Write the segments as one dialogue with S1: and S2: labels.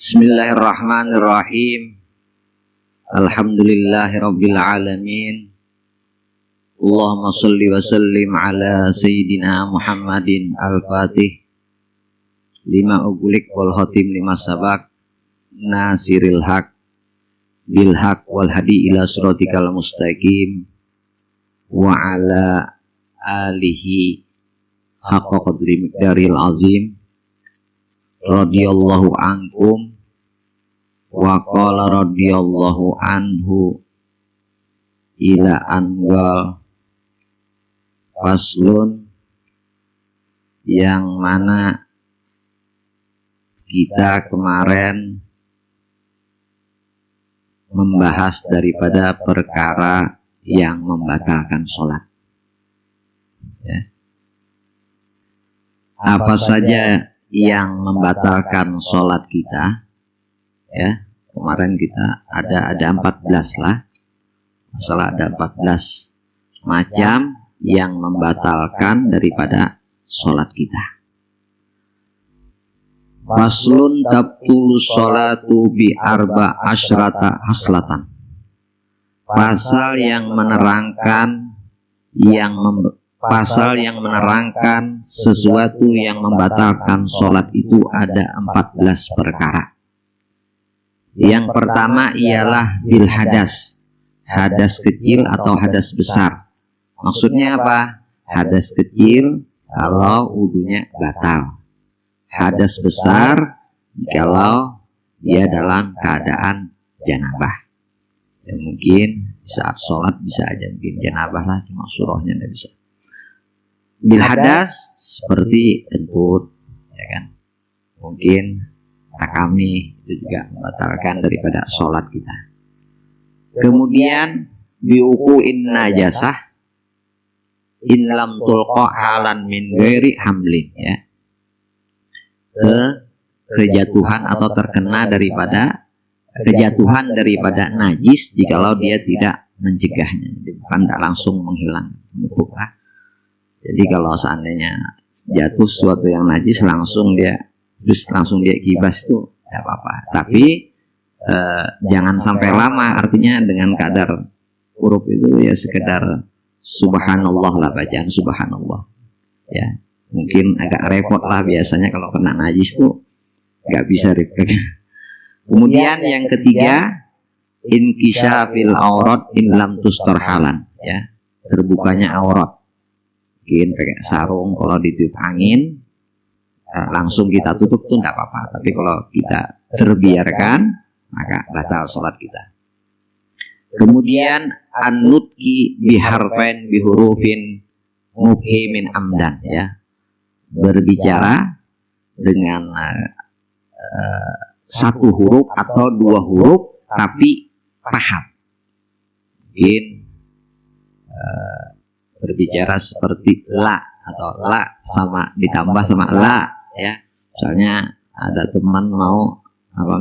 S1: Bismillahirrahmanirrahim. Alhamdulillahirabbil alamin. Allahumma shalli wa sallim ala sayyidina Muhammadin al-Fatih lima ugulik wal khatim lima sabak nasiril haq bil haq wal hadi ila siratikal mustaqim wa ala alihi haqqa qadri miqdaril azim radhiyallahu ankum wa qala radhiyallahu anhu ila anwal faslun, yang mana kita kemarin membahas daripada perkara yang membatalkan sholat, ya. Apa saja yang membatalkan sholat kita, ya. Kemarin kita ada 14 lah, masalah ada 14 macam yang membatalkan daripada sholat kita. Faslun tabtulu sholatu bi arba asyrata haslatan. Pasal yang menerangkan pasal yang menerangkan sesuatu yang membatalkan sholat itu ada 14 perkara. Yang pertama ialah bil hadas, hadas kecil atau hadas besar. Maksudnya apa? Hadas kecil kalau wudunya batal, hadas besar kalau dia dalam keadaan janabah. Ya, mungkin saat sholat bisa aja mungkin janabah lah, cuma surahnya tidak bisa. Bil hadas seperti kentut, ya kan? Mungkin takami itu juga membatalkan daripada sholat kita. Kemudian biukuin najasah in lam tulqa halan min ghairi hamlin, ya. Kejatuhan atau terkena daripada kejatuhan daripada najis jikalau dia tidak mencegahnya, jadi bukan tidak langsung menghilang, menumpuklah. Jadi kalau seandainya jatuh sesuatu yang najis langsung dia kibas itu tidak apa-apa. Tapi jangan sampai lama, artinya dengan kadar huruf itu ya sekedar subhanallah lah, bacaan subhanallah, ya. Mungkin agak repot lah biasanya kalau kena najis tuh nggak bisa repot. Kemudian yang ketiga inkisyafil aurat in lam tustar halan, ya, terbukanya aurat. Mungkin pakai sarung, kalau ditiup angin langsung kita tutup tuh tidak apa-apa, tapi kalau kita terbiarkan maka batal sholat kita. Kemudian an-nutqi biharfain bihurufin mubhimin amdan, ya, berbicara dengan satu huruf atau dua huruf tapi paham. Mungkin berbicara seperti la atau la sama ditambah sama la, ya. Misalnya ada teman mau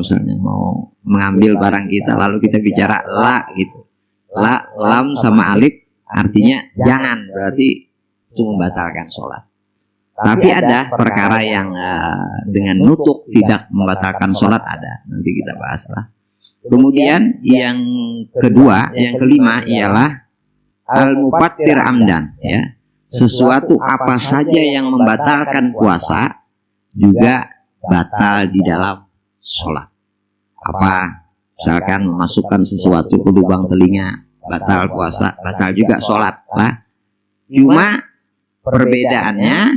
S1: misalnya mau mengambil barang kita lalu kita bicara la gitu. La, lam sama alif artinya jangan, berarti itu membatalkan sholat. Tapi ada perkara yang dengan nutuk tidak membatalkan sholat, ada. Nanti kita bahas lah. Kemudian yang kelima ialah al-mufattir amdan, ya. Sesuatu apa saja yang membatalkan puasa juga batal di dalam sholat. Apa? Misalkan memasukkan sesuatu ke lubang telinga, batal puasa, batal juga sholat lah. Cuma perbedaannya,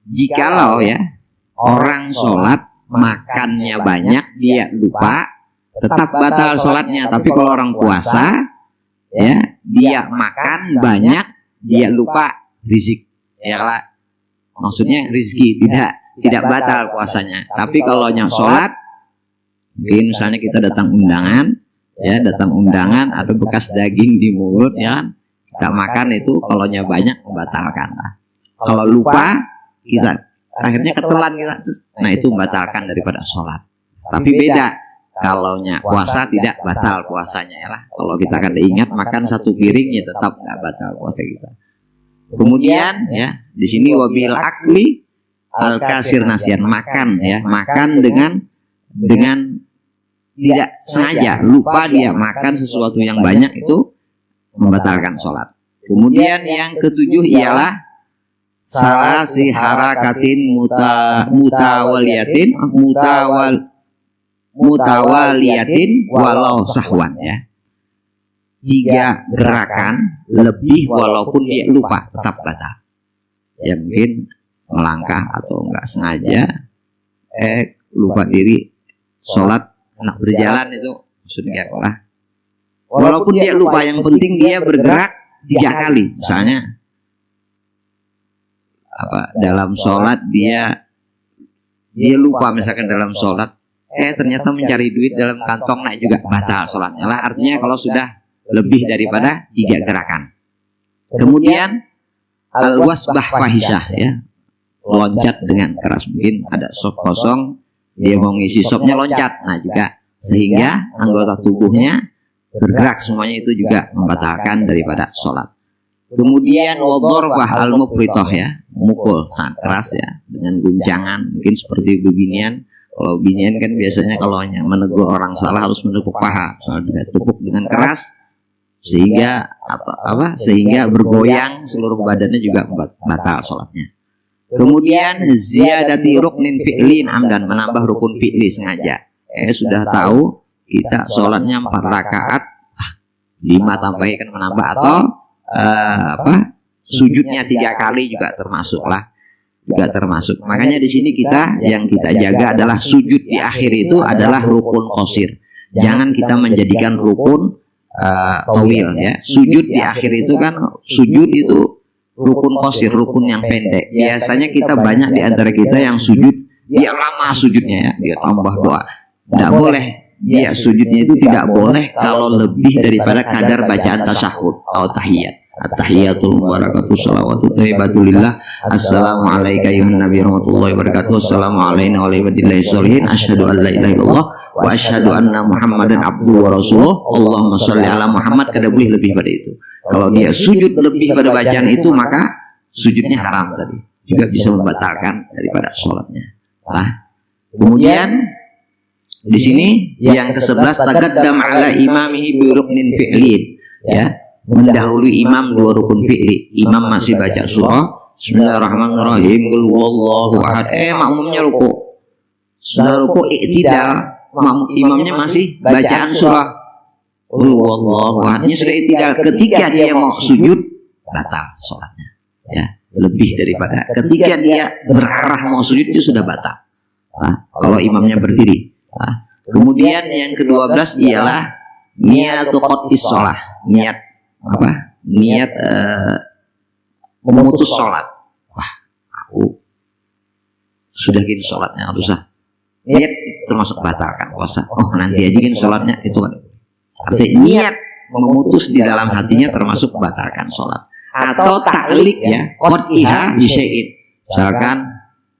S1: jikalau ya orang sholat makannya banyak dia lupa, tetap batal sholatnya. Tapi kalau orang puasa, ya, dia makan banyak dia lupa rizik, ya lah. Maksudnya rizki tidak batal puasanya. Tapi kalau yang sholat, mungkin misalnya kita datang undangan, ya, ada bekas daging di mulut, ya, kita makan itu kalau nya banyak membatalkan lah. Kalau lupa kita akhirnya ketelan kita, nah itu membatalkan daripada sholat. Tapi beda kalau nya puasa, tidak batal puasanya, ya lah. Kalau kita kada ingat makan satu piring ya tetap nggak batal puasa kita. Kemudian ya di sini wabil akli al kasir nasian, makan, ya, makan dengan dengan tidak sengaja, lupa dia makan sesuatu yang banyak, itu membatalkan sholat. Kemudian yang ketujuh ialah salah si harakatin mutawaliyatin walau sahwan, ya. 3 gerakan lebih walaupun dia lupa tetap batal. Ya mungkin melangkah atau enggak sengaja lupa diri sholat anak berjalan, itu maksudnya lah. Walaupun dia lupa, yang penting dia bergerak 3 kali. Misalnya dalam sholat dia lupa, misalkan dalam sholat ternyata mencari duit dalam kantong, nah juga batal sholatnya lah. Artinya kalau sudah lebih daripada 3 gerakan. Kemudian al-wasbah fahisyah, ya, loncat dengan keras. Mungkin ada sop kosong, dia mau ngisi sopnya loncat, nah juga sehingga anggota tubuhnya bergerak, semuanya itu juga membatalkan daripada sholat. Kemudian wadharbah al-mufritoh, ya, mukul sangat keras, ya, dengan guncangan, mungkin seperti bebinian. Kalau binian kan biasanya kalau hanya menegur orang salah harus menepuk paha, soalnya tepuk dengan keras sehingga sehingga bergoyang seluruh badannya, juga batal sholatnya. Kemudian ziyadati ruknin fi'lin amdan, menambah rukun fi'li sengaja. Sudah tahu kita sholatnya 4 rakaat, 5 tambahkan menambah, atau sujudnya 3 kali juga termasuk. Makanya di sini yang kita jaga adalah sujud di akhir itu adalah rukun qasir. Jangan kita menjadikan rukun tawil, ya. Sujud di akhir itu kan sujud itu rukun qasir, rukun yang pendek. Biasanya kita banyak di antara kita yang sujud dia lama sujudnya, ya, dia tambah doa. Tidak boleh. Dia sujudnya itu tidak boleh kalau lebih daripada kadar bacaan tasyahud atau tahiyat. At-tahiyatul mubarakatuh shalawatu thayyibatulillah. Assalamualaikum ya Nabi warahmatullahi wabarakatuh. Assalamualaikum warahmatullahi wabarakatuh. Asyhadu an la ilaha illallah wa asyhadu anna Muhammadan abduhu wa rasuluh. Allahumma sholli ala Muhammad. Kada boleh lebih pada itu. Kalau dia sujud lebih pada bacaan itu, maka sujudnya haram tadi. Juga bisa membatalkan daripada sholatnya. Kemudian di sini yang ke-11 taqaddam ala imamihi bi ruknin fi'lin, ya, mendahului imam 2 rukun fi'li. Imam masih baca surah Bismillahirrahmanirrahim, qul huwallahu ahad, makmumnya ruku. Sudah ruku i'tidal, imamnya masih bacaan surah qul huwallahu ahad, sudah i'tidal. Ketika dia mau sujud, batal sholatnya, ya. Lebih daripada ketika dia berarah mau sujud itu sudah batal. Kalau imamnya berdiri. Kemudian yang ke-12 ialah niatu qat'is shalah, niat memutus sholat. Aku sudah gini sholatnya, usah niat termasuk batalkan puasa. Nanti aja gini sholatnya, itu kan artinya niat memutus di dalam hatinya termasuk batalkan sholat. Atau ta'liq, ya, qat'iha bisyai'in, misalkan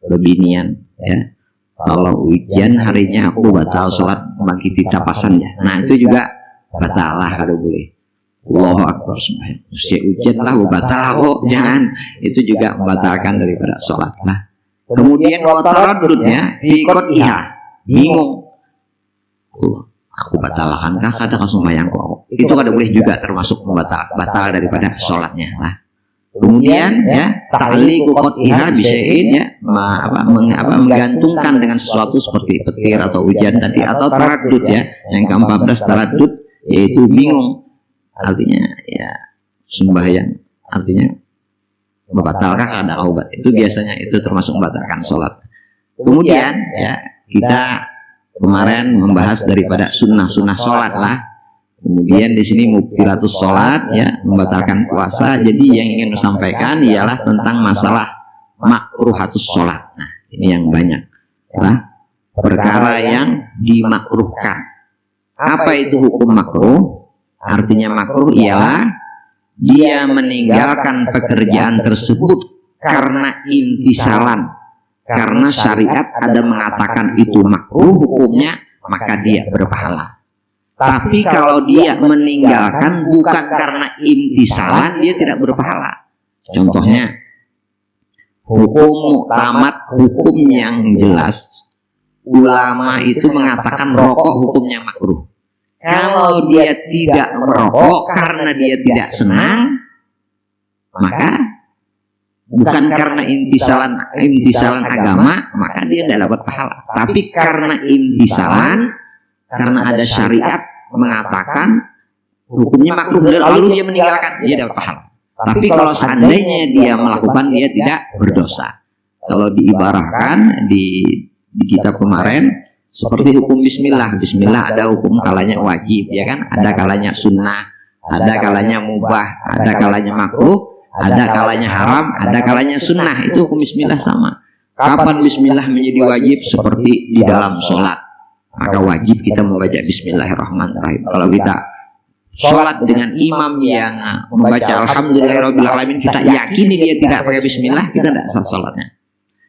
S1: bebinian, ya, kalau ujian harinya aku batal sholat bangkiti tapasannya, nah itu juga batal lah, kalau boleh. Allahu akbar, usia ujian lah batal, jangan, itu juga membatalkan daripada sholat lah. Kemudian wataraddudnya fi qat'iha, bingung, aku batalkankah kada kasumbayang kok, itu kada boleh juga termasuk batal daripada sholatnya lah. Kemudian, ya, ta'liqu qat'iha bisyai'in, ya, menggantungkan dengan sesuatu seperti petir atau hujan tadi, atau taraddud, ya. Yang ke-14 taraddud, yaitu bingung, artinya ya sembahyang, artinya membatalkan ada obat, itu biasanya itu termasuk membatalkan sholat. Kemudian, ya, kita kemarin membahas daripada sunnah-sunnah sholat lah. Kemudian di sini mubtilatus sholat, ya, membatalkan puasa. Jadi yang ingin disampaikan ialah tentang masalah makruhatus sholat. Nah, ini yang banyak, perkara yang dimakruhkan. Apa itu hukum makruh? Artinya makruh ialah dia meninggalkan pekerjaan tersebut karena intisalan, karena syariat ada mengatakan itu makruh hukumnya, maka dia berpahala. Tapi kalau dia meninggalkan bukan karena intisalan, dia tidak berpahala. Contohnya hukum muktamad, hukum yang jelas, ulama itu mengatakan rokok hukumnya makruh. Kalau dia tidak merokok karena dia tidak senang, maka bukan karena intisalan agama, maka dia tidak dapat pahala. Tapi karena intisalan, karena ada syariat mengatakan hukumnya makruh, lalu dia meninggalkan, dia dapat pahala. Tapi kalau seandainya dia melakukan, dia tidak berdosa. Kalau diibarahkan di kitab kemarin, seperti hukum bismillah. Bismillah ada hukum kalanya wajib, ya kan? Ada kalanya sunnah, ada kalanya mubah, ada kalanya makruh, ada kalanya haram, ada kalanya sunnah. Itu hukum bismillah sama. Kapan bismillah menjadi wajib? Seperti di dalam sholat, maka wajib kita membaca bismillahirrahmanirrahim. Kalau kita sholat dengan imam yang membaca alhamdulillahirobbilalamin, kita yakini dia tidak pakai bismillah, kita tidak sah sholatnya.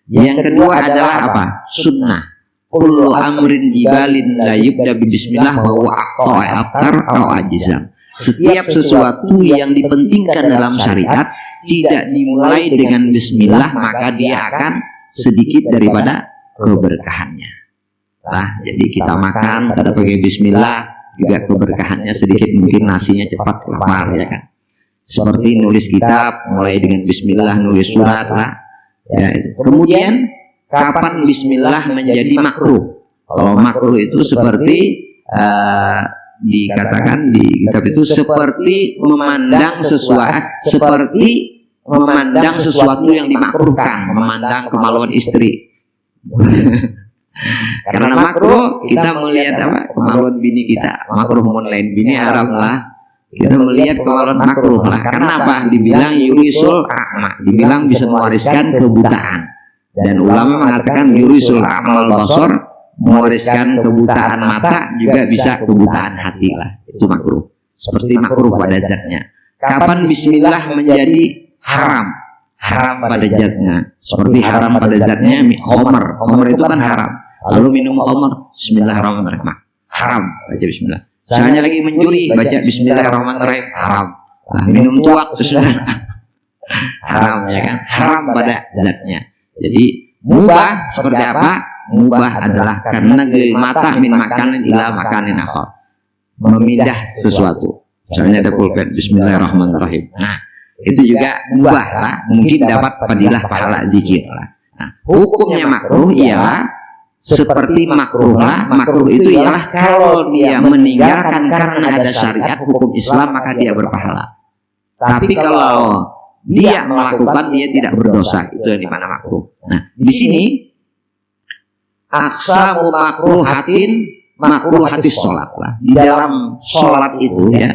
S1: Yang kedua adalah apa? Sunnah. Kullu amrin jibalin la yubda bismillah bahwa aktar atau ajizam. Setiap sesuatu yang dipentingkan dalam syariat tidak dimulai dengan bismillah, maka dia akan sedikit daripada keberkahannya. Nah, jadi kita makan kada pakai bismillah juga keberkahannya sedikit, mungkin nasinya cepat lapar, ya kan. Seperti nulis kitab mulai dengan bismillah, nulis surat lah. Ya, itu. Kemudian kapan bismillah menjadi makruh? Kalau makruh itu seperti dikatakan di kitab itu seperti memandang sesuatu yang dimakruhkan, memandang kemaluan istri. Karena makruh kita melihat apa? Kemaluan bini kita, makruh lain bini haram lah. Kita melihat kemaluan makruh lah. Karena apa? Dibilang yurisul a'ma, dibilang bisa mewariskan kebutaan. Dan ulama mengatakan yurisul a'mal basar, mewariskan kebutaan mata, juga bisa kebutaan hati lah. Itu makruh. Seperti makruh pada zatnya. Kapan bismillah menjadi haram? Haram pada zatnya. Seperti haram pada zatnya khamr. Khamr itu kan haram. Lalu minum khamr, bismillahirrahmanirrahim, haram, baca bismillah. Misalnya lagi mencuri, baca bismillahirrahmanirrahim, haram. Nah, minum tuak, haram, ya kan? Haram pada zatnya. Jadi mubah seperti apa? Mubah adalah karena dari mata min makanin ila makanin akhar, memindah sesuatu. Misalnya ada pulpen bismillahirrahmanirrahim. Nah, itu juga mubah lah, mungkin dapat fadilah pahala zikir lah. Nah, hukumnya makruh ialah seperti makruh lah. Makruh itu ialah kalau dia meninggalkan karena ada syariat hukum Islam, maka dia berpahala. Tapi kalau dia melakukan, dia tidak berdosa. Itu yang dimana makruh. Nah, di sini aksamu makruh hati sholat lah. Di dalam sholat itu ya,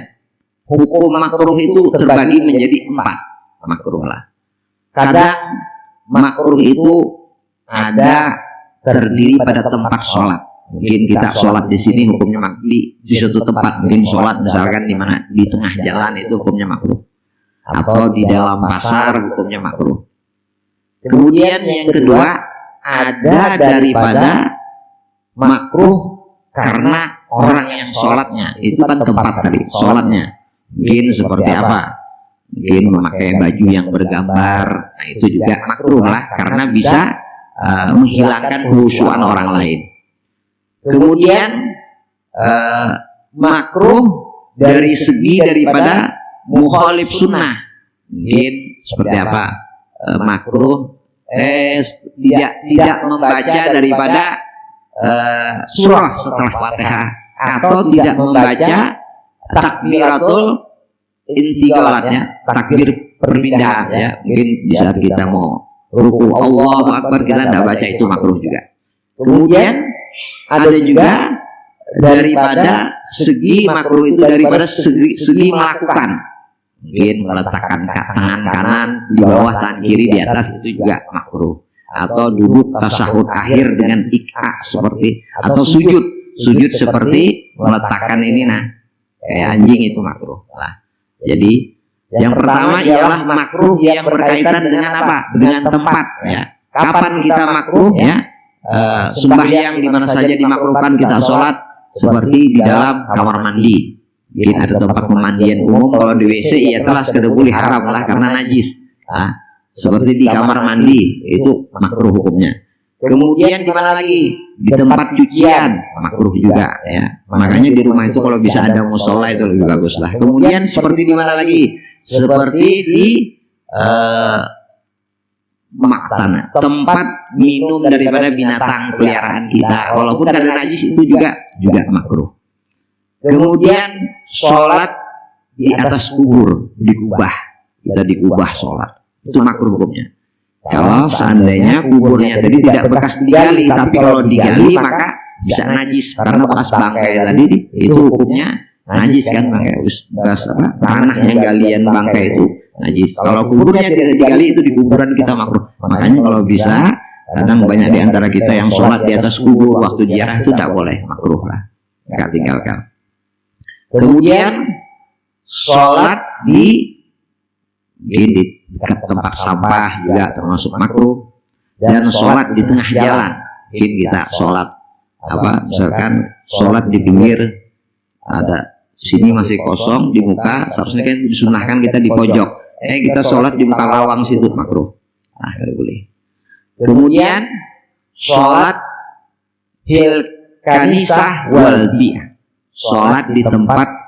S1: hukum makruh itu terbagi menjadi 4 makruh lah. Kadang makruh itu ada terdiri pada tempat sholat. Mungkin kita sholat di sini hukumnya makruh, di suatu tempat mungkin sholat misalkan di mana di tengah jalan, itu hukumnya makruh. Atau di dalam pasar hukumnya makruh. Kemudian yang kedua, ada daripada makruh karena orang yang sholatnya itu kan tempat tadi sholatnya. Mungkin seperti apa? Mungkin memakai baju yang bergambar. Nah, itu juga makruh lah, karena bisa menghilangkan khusyuan orang lain. Kemudian makruh dari segi daripada mukhalif sunnah. Mungkin seperti apa? Makruh tidak membaca daripada surah setelah Fatihah, atau tidak membaca takbiratul intiqalatnya, takbir perpindahan ya. Mungkin di saat kita mau ruku Allahu Akbar kita tidak baca, itu makruh juga. Kemudian ada juga daripada segi makruh itu daripada segi melakukan. Mungkin meletakkan tangan kanan di bawah, tangan kiri di atas, itu juga makruh. Atau duduk tasyahud akhir dengan ik'a seperti, atau sujud seperti meletakkan ini, nah kayak anjing, itu makruh lah. Jadi yang pertama ialah makruh yang berkaitan dengan apa? Dengan tempat ya. Kapan kita makruh ya? Sembahyang di mana saja dimakruhkan kita sholat, seperti di dalam kamar mandi. Mungkin ada tempat pemandian umum, kalau di WC ya telah kedebuli haram lah karena najis. Nah, seperti di kamar mandi itu makruh hukumnya. Kemudian di mana lagi? Di tempat cucian makruh juga ya. Makanya di rumah itu kalau bisa ada musola itu lebih bagus lah. Kemudian seperti di mana lagi? Seperti di maktan, tempat minum daripada binatang peliharaan kita. Walaupun ada najis itu juga makruh. Kemudian sholat di atas kubur dikubah, kita dikubah sholat itu makruh hukumnya. Kalau seandainya kuburnya tadi tidak bekas digali, tapi kalau digali maka bisa najis karena bekas bangkai tadi itu hukumnya najis kan, bangkai bekas tanah yang galian bangkai itu najis. Kalau kuburnya tidak digali itu di kuburan kita makruh. Makanya kalau bisa, kadang banyak di antara kita yang sholat di atas kubur waktu ziarah itu tidak boleh, makruh lah, nggak tinggalkan. Kemudian sholat di dekat tempat sampah juga termasuk makruh, dan sholat di tengah jalan. Mungkin kita sholat misalkan sholat di pinggir, ada sini masih kosong di muka, seharusnya kan disunahkan kita di pojok, kita sholat di muka lawang situ makruh, nah tidak boleh. Kemudian sholat fil kanisah wal bi'ah, sholat di tempat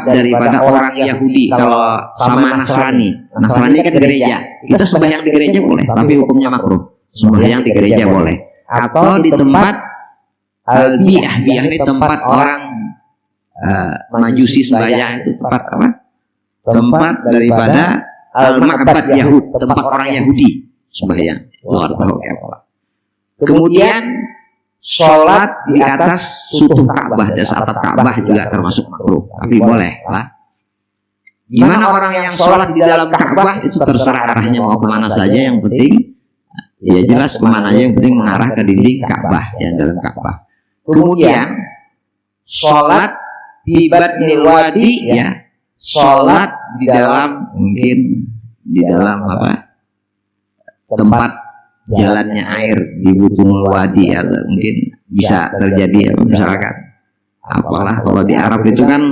S1: daripada orang Yahudi. Kalau sama Nasrani kan gereja, kita sembahyang di gereja boleh, tapi hukumnya makruh. Sembahyang di gereja boleh, atau di tempat al-bi'ah. Bi'ah ini tempat orang majusi sembahyang, itu tempat apa? Tempat daripada al-ma'bad Yahud, tempat orang Yahudi sembahyang. Luar tahu kayak apa. Kemudian sholat di atas sutuh Ka'bah, dasar atap Ka'bah juga termasuk makruh, tapi boleh lah. Gimana orang yang sholat di dalam Ka'bah itu terserah arahnya mau kemana saja, yang penting ya jelas kemana aja, yang penting mengarah ke dinding Ka'bah, yang dalam Ka'bah. Kemudian sholat di batnil wadi, ya sholat di dalam, mungkin di dalam tempat jalannya air di butunul wadi, atau mungkin bisa terjadi misalkan kalau di Arab itu kan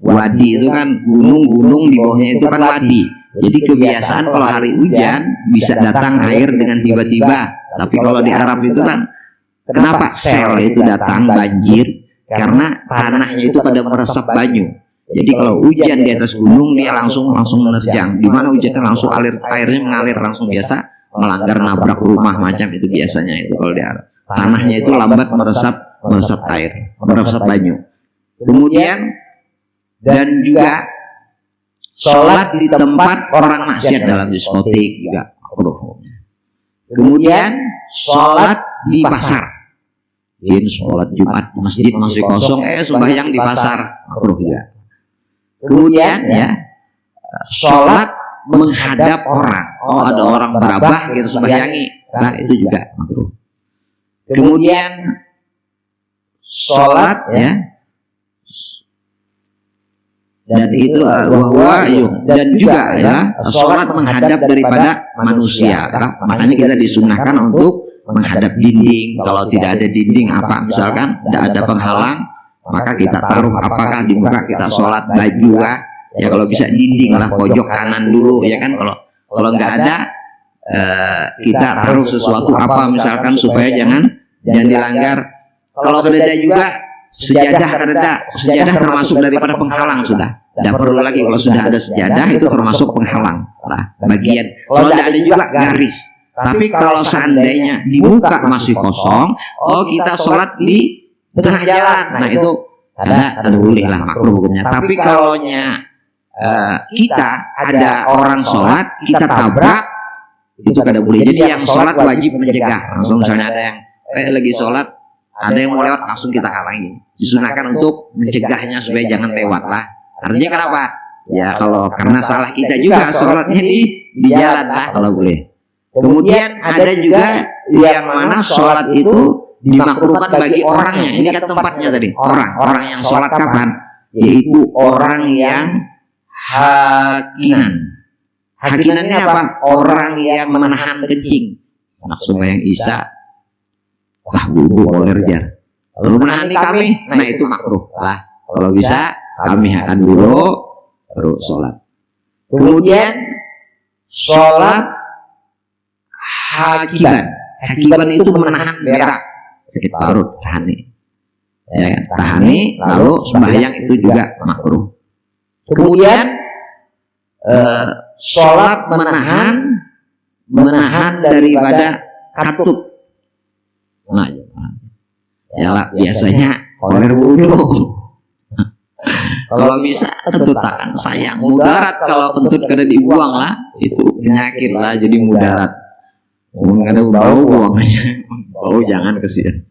S1: wadi itu kan gunung-gunung, di bawahnya itu kan wadi. Jadi kebiasaan kalau hari hujan bisa datang air dengan tiba-tiba. Tapi kalau di Arab itu kan kenapa sel itu datang banjir? Karena tanahnya itu pada meresap banyu. Jadi kalau hujan di atas gunung dia langsung menerjang. Di mana hujannya langsung airnya mengalir langsung, biasa melanggar, nabrak rumah macam itu biasanya itu kalau di Arab. Tanahnya itu lambat meresap air, meresap banyu. Kemudian dan juga sholat di tempat orang maksiat dalam diskotik juga makruh. Kemudian sholat di pasar. Sholat Jumat masjid masih kosong, sembahyang di pasar makruh juga. Kemudian sholat menghadap orang. Ada orang berabah kita sembayangi, nah itu juga makruh. Kemudian sholat dan itu dan juga sholat menghadap daripada manusia. Makanya kita disunahkan untuk menghadap dinding. Kalau tidak ada dinding misalkan tidak ada penghalang, maka kita taruh apakah di muka kita sholat baju ya kalau bisa dinding lah, pojok kanan dulu ya kan. Kalau nggak ada kita taruh sesuatu misalkan supaya jangan dilanggar. Kalau kededa juga sejadah termasuk daripada penghalang, sudah tidak perlu lagi. Kalau sudah ada sejadah itu termasuk penghalang lah bagian. Kalau tidak ada juga garis. Tapi kalau seandainya di muka masih kosong, kita sholat di tengah jalan, nah itu ada boleh lah, makruh hukumnya. Tapi kalau kita ada orang sholat kita tabrak, itu kada boleh. Jadi yang sholat wajib mencegah. Langsung misalnya ada yang lagi sholat, ada yang mau lewat, langsung kita halangi. Disunahkan untuk mencegahnya supaya jangan lewat lah. Artinya kenapa? Ya kalau karena salah kita juga, sholatnya di jalan lah kalau boleh. Kemudian ada juga yang mana sholat itu dimakruhkan bagi orangnya. Ini kan tempatnya tadi, orang yang sholat kapan? Yaitu orang yang hakinan. Hakinan ini apa? Orang yang menahan kencing. Anak sembahyang isya, buru boleh jar. Lalu menahan kami, nah itu makruh lah. Kalau bisa kami akan dulu baru sholat. Kemudian sholat hakiban. Hakiban itu menahan berak, sakit parut, tahani. Ya, tahani, lalu sembahyang itu juga makruh. Kemudian sholat menahan daripada katut. Nah, ya lah, biasanya koler wudhu. Kalau bisa tentu tangan sayang, mudarat kalau kentut kada dibuang lah, itu penyakit lah, jadi mudarat. Mungkin ada bau, buang aja. Bau jangan kesian.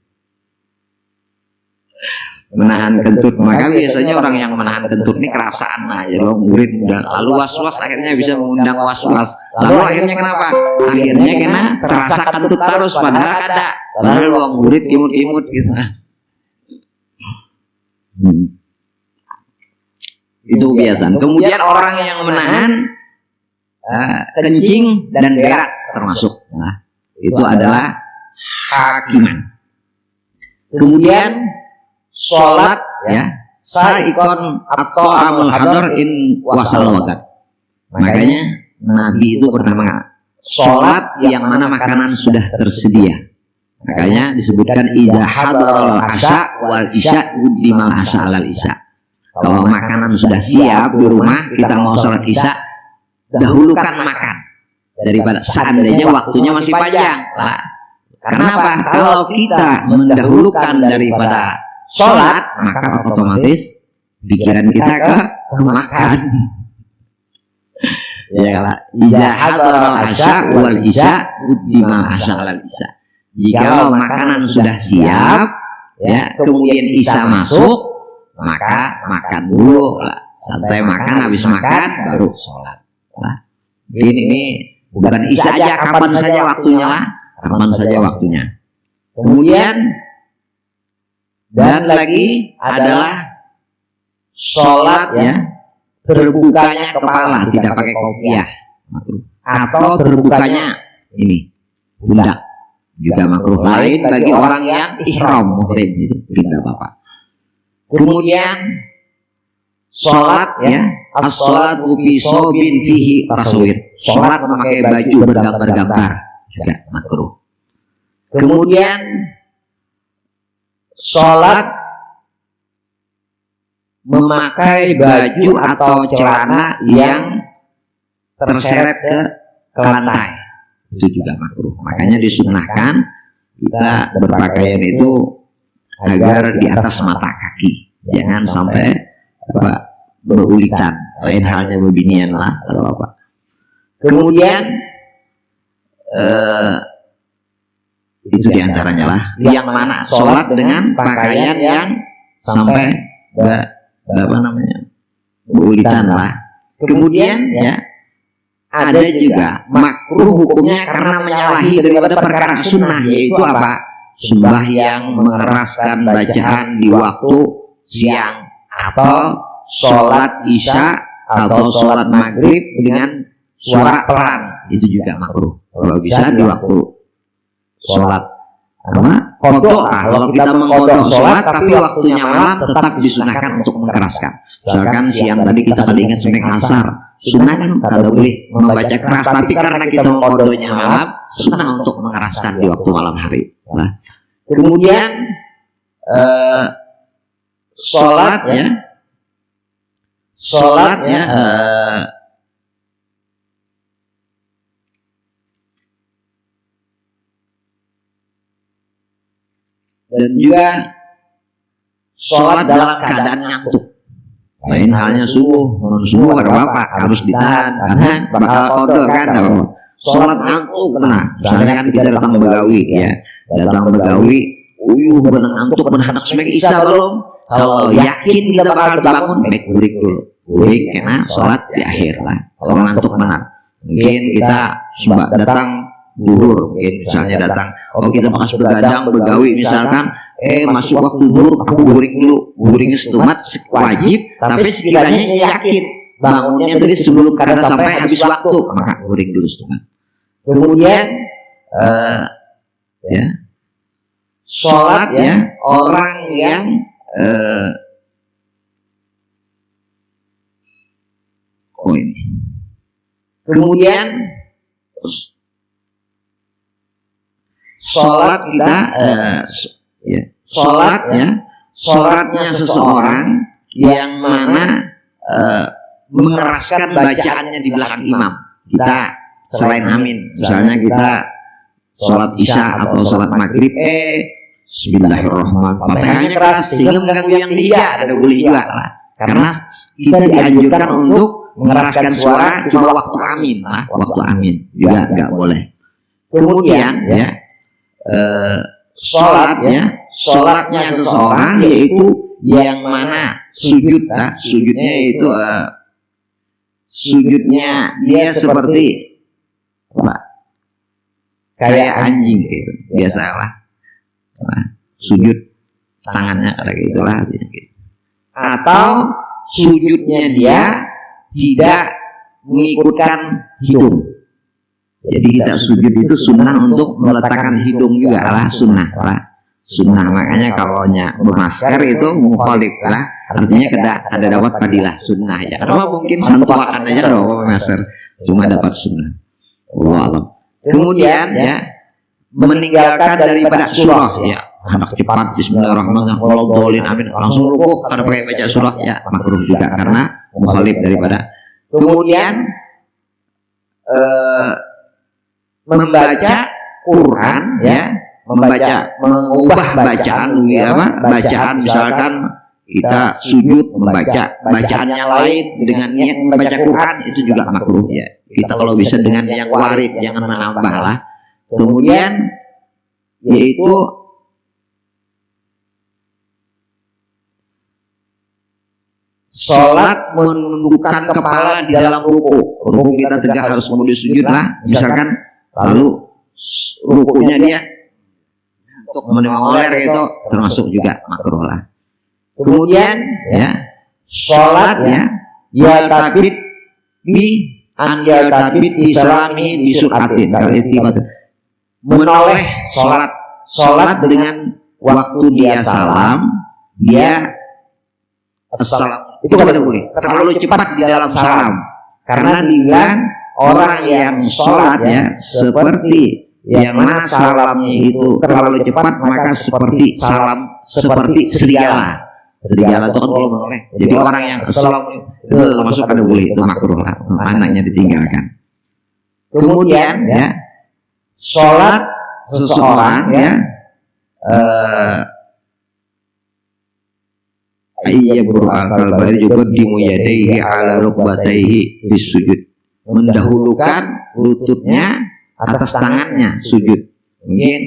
S1: Menahan kentut, maka biasanya orang yang menahan kentut ini kerasaan aja loh, murid mudah. Lalu was-was akhirnya bisa mengundang was-was. Lalu akhirnya kenapa? Akhirnya kena terasa kentut terus, padahal ada. Padahal orang murid imut-imut gitu. Itu biasa. Kemudian orang yang menahan kencing dan berak termasuk. Nah, itu adalah hakiman. Kemudian sholat ya saikon atau amal hadar in wasal wakat. Makanya Nabi itu pertama sholat yang mana makanan sudah tersedia. Makanya disebutkan idza hadaral asya wal isya uddimal asya alal isya. Kalau makanan sudah siap di rumah, kita mau sholat isya, dahulukan makan daripada seandainya waktunya masih panjang. Nah, kenapa? Kalau kita mendahulukan daripada sholat, maka otomatis pikiran kita ke makan. Ya lah, idza hadaral asya wal isya uddimal asya alal isya. Jika makanan sudah siap, ya, kemudian isya masuk, maka makan dulu lah, santai makan, habis makan baru sholat lah. Ini bukan isya aja, kapan saja waktunya lah, kapan saja waktunya. Kemudian dan lagi adalah sholat ya terbukanya kepala, tidak pakai kopiah, atau terbukanya ini pundak juga makruh. Lain bagi orang yang ihram muhrim itu tidak apa-apa. Kemudian sholat ya as-sholat fi sobin fihi taswir, sholat memakai baju bergambar-gambar juga makruh. Kemudian sholat memakai baju atau celana yang terseret ke lantai, itu juga makruh. Makanya disunahkan kita berpakaian itu agar di atas mata kaki, jangan sampai berulitan. Lain halnya bebinian lah atau apa. Kemudian itu diantaranya lah, yang mana sholat dengan pakaian yang sampai berulitan lah. Kemudian ya ada juga makruh hukumnya karena menyalahi daripada perkara sunnah, yaitu apa? Sembahyang mengeraskan bacaan di waktu siang, atau sholat isya atau sholat maghrib dengan suara pelan, itu juga makruh. Kalau bisa di waktu sholat kodok, kalau kita mengkodok sholat tapi waktunya malam, tetap disunahkan untuk mengeraskan. Misalkan siang tadi kita ingat sembahyang asar, sunnah kan kada boleh membaca keras, tapi karena kita mengkodoknya malam, sunnah untuk mengeraskan di waktu malam hari. Nah, kemudian sholat dan juga sholat dalam keadaan ngantuk. Lain halnya subuh, non subuh ada apa harus ditahan karena bakal kodok kan. Sholat ngantuk, nah misalnya kan kita datang begawi ya, datang begawi, benar ngantuk, benar anak sebagai isya belum. Kalau yakin kita bakal bangun, baik burik dulu, burik karena sholat di akhir lah. Kalau ngantuk benar, mungkin kita datang duhur, mungkin misalnya datang, kita pas begadang begawi misalkan, masuk waktu duhur, aku burik dulu, buriknya setumat wajib, tapi sekiranya yakin bangunnya tadi sebelum kada sampai habis waktu, maka burik dulu setumat. Kemudian ya sholat ya orang yang ini. Kemudian sholat kita ya, sholatnya seseorang yang mana mengeraskan bacaannya di belakang imam. Kita selain amin, misalnya kita sholat isya atau sholat maghrib, Bismillahirrahmanirrahim, Fatihahnya keras sehingga mengganggu yang tiga, ada boleh juga lah. Karena kita dianjurkan untuk mengeraskan suara cuma waktu amin lah, waktu amin juga nggak boleh. Kemudian ya, sholatnya seseorang yaitu yang mana sujudnya itu sujudnya dia seperti apa? Kayak anjing gitu, biasalah. Sujud tangannya kayak gitulah gitu. Atau sujudnya dia tidak mengikutkan hidung. Jadi kita sujud itu sunnah untuk meletakkan hidung juga lah, sunnah lah. Sunnah, makanya kalau bermasker itu mukhalif lah, artinya kada dapat fadilah sunnah ya. Karena mungkin satu makan aja kalau bermasker cuma dapat sunnah. Wallah. Kemudian ya, meninggalkan daripada surah ya, anak cepat Bismillahirrahmanirrahim, waladhdallin amin, langsung rukuk karena pakai baca surah ya, makruh juga karena mukhalif daripada. Kemudian membaca Quran ya, mengubah bacaan bacaan misalkan kita sujud membaca bacaannya lain dengan niat membaca Quran, itu juga makruh ya. Kita kalau bisa dengan yang warid, jangan menambah lah. Kemudian yaitu sholat menundukkan kepala di dalam ruku. Ruku kita tegak harus kemudian sujud lah. Misalkan lalu rukunya dia untuk menoleh itu termasuk juga makruh lah. Kemudian ya, sholatnya ya tabid bi an ya tabid islami bi suratin, menoleh sholat dengan waktu dia salam, dia assalam, itu kada boleh terlalu cepat di dalam salam, karena dibilang orang yang sholat ya seperti yang mana salamnya itu terlalu cepat, maka seperti salam seperti serigala. Serigala itu kan kalau menoleh. Jadi orang yang assalam itu termasuk kada boleh, itu makruh lah, anaknya ditinggalkan. Kemudian ya, sholat seseorang ya iya berakal baik juga dimuyadaihi ala rukbataihi bisujud, mendahulukan lututnya atas tangannya sujud. Mungkin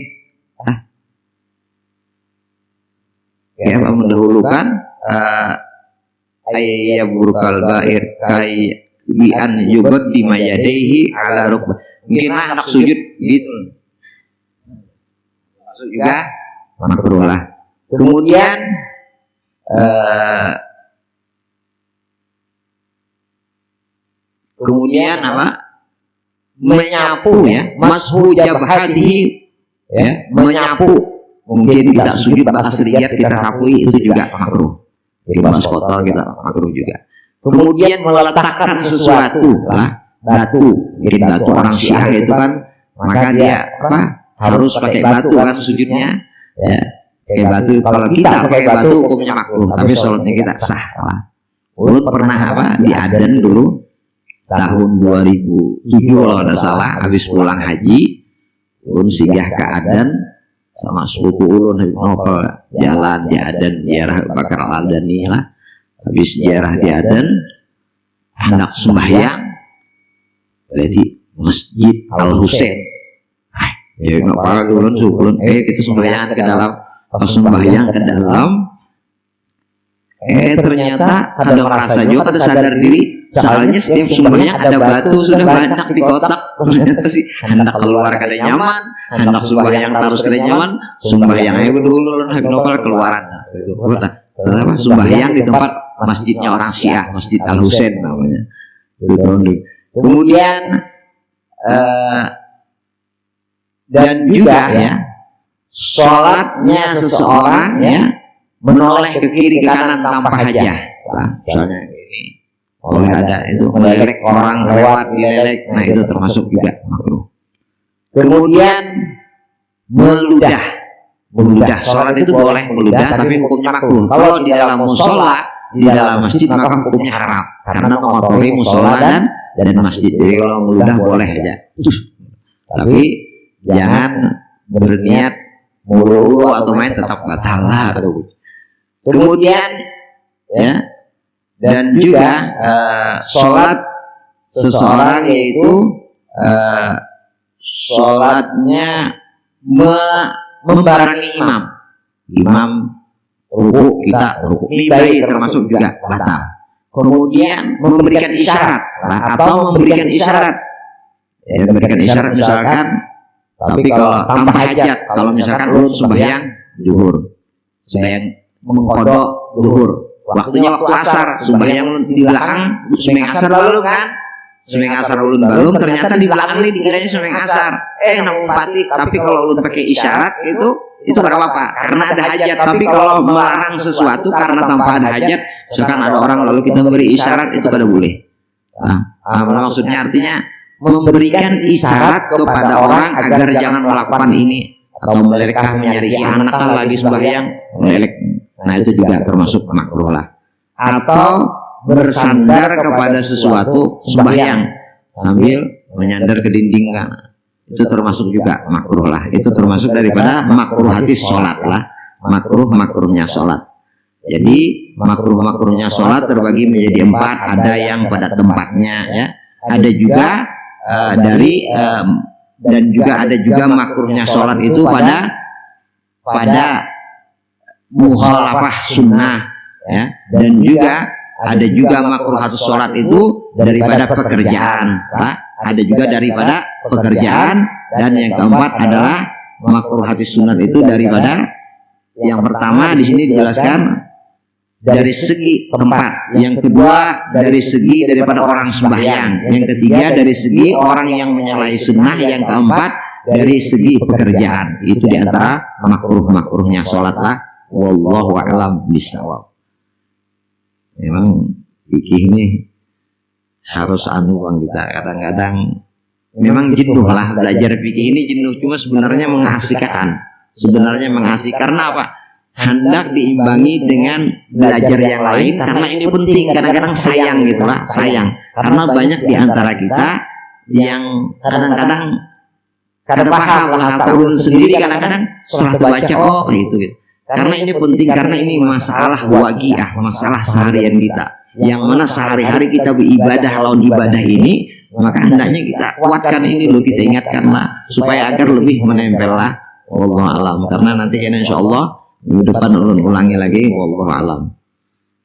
S1: ya, mendahulukan ayya berakal baik kayak bian juga dimuyadaihi ala rukbat. Mungkin anak sujud gitu, masuk juga makruh lah. Kemudian apa? Menyapu ya, mashu jabhatihi ya, menyapu. Mungkin tidak sujud batas sedikit kita sapui, itu juga makruh. Jadi batas kotor kita makruh juga. Kemudian meletakkan sesuatu lah, batu. Jadi batu orang Syiah itu kan, maka dia apa? Harus pakai batu kan sujudnya ya. Pakai batu, kalau kita pakai batu hukumnya makruh, tapi sholatnya kita sah lah. Ulun pernah apa di Aden dulu tahun 2007 kalau tidak salah, habis pulang haji, ulun singgah ke Aden sama sepupu ulun novel jalan di Aden, ziarah Bakar Al-Adani lah. Habis ziarah di Aden, hendak sembahyang, jadi Masjid Al-Husain. Ya nggak apa ulun kita sembahyang ke dalam. Pas sembahyang ke dalam, ternyata ada merasa juga, ada sadar diri, soalnya setiap sembahyang ada batu sudah banyak di kotak. Ternyata sih hendak keluar kada nyaman, hendak sembahyang terus kada nyaman, sembahyangnya dulu nopal keluaran. Kenapa sembahyang di tempat masjidnya orang Syiah, Masjid Al-Husain namanya. Kemudian dan juga ya, sholatnya seseorang ya menoleh ke kiri ke kanan tanpa hajah. Nah, misalnya ini, kalau ada itu melelek orang lewat dilelek, nah itu termasuk juga makruh. Kemudian meludah. Sholat itu boleh meludah, tapi hukumnya makruh. Kalau di dalam musola, di dalam masjid, maka hukumnya haram karena mengotori musola dan masjid. Jadi kalau meludah boleh aja, tapi jangan berniat mulu atau main, tetap batal lah. Kemudian ya, dan juga sholat seseorang yaitu sholatnya membarengi imam ruku, kita ruku baik termasuk juga batal. Kemudian memberikan isyarat atau memberikan isyarat, ya, memberikan isyarat misalkan, tapi kalau tanpa hajat, kalau misalkan ulun sembahyang zuhur, sembahyang mengkodok zuhur, waktunya waktu asar, sembahyang di belakang sembahyang asar lalu kan, sembahyang asar ulun balum, ternyata di belakang ini dikiranya sembahyang asar, namun pati. Tapi kalau ulun pakai isyarat itu tidak apa-apa karena ada hajat. Tapi kalau melarang sesuatu karena tanpa ada hajat, misalkan ada orang lalu kita memberi isyarat, itu kada boleh. Maksudnya artinya memberikan isyarat kepada orang agar jangan melakukan ini, atau mereka menyarihi anak lagi sembahyang melelek. Nah itu juga termasuk makruh lah. Atau bersandar kepada sesuatu sembahyang sambil menyandar ke dinding kan, itu termasuk juga makruh lah. Itu termasuk daripada makruhati sholat lah, makruhnya sholat. Jadi makruhnya sholat terbagi menjadi 4. Ada yang pada tempatnya, ya, ada juga dan juga ada juga makruhnya sholat itu pada mukhalafah sunnah, ya, dan juga ada juga makruhatus sholat itu daripada pekerjaan, ada juga daripada pekerjaan. Dan yang keempat adalah makruhatus sunat itu daripada, yang pertama di sini dijelaskan dari segi tempat, yang kedua dari segi daripada orang sembahyang, yang ketiga dari segi orang yang menyalahi sunnah, yang keempat dari segi pekerjaan. Itu diantara makruhnya sholat lah. Wallahu a'lam bishawab. Memang fikih ini harus bang kita kadang-kadang memang jenuh lah belajar fikih ini, jenuh. Cuma sebenarnya mengasihkan, karena apa? Hendak diimbangi dengan belajar yang lain karena ini penting. Kadang-kadang sayang gitulah, sayang karena banyak di antara kita yang kadang-kadang kada paham lah, atau sendiri kadang-kadang setelah baca gitu. Karena ini penting, karena ini masalah waqiah, masalah seharian kita, yang mana sehari-hari kita beribadah lawan ibadah ini, maka hendaknya kita kuatkan ini loh, kita ingatkanlah supaya agar lebih menempel lah. Wallahu alam. Karena nanti kan insyaallah minggu depan ulun ulangi lagi. Wallahu alam.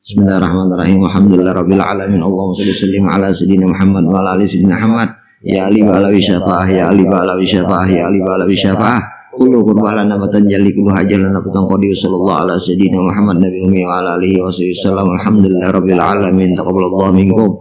S1: Bismillahirrahmanirrahim. Alhamdulillahirabbil alamin. Allahumma shalli sallim ala sayyidina Muhammad wa ala ali sayyidina Muhammad. Ya ali wa ala syafa'ah, ya ali wa ala syafa'ah, ya ali wa ala syafa'ah. Kullu qurbalana matanjalli kullu hajalana qadi sallallahu ala sayyidina Muhammad nabi ummi wa ala alihi wa sallam. Alhamdulillah rabbil alamin. Taqabbalallahu minkum.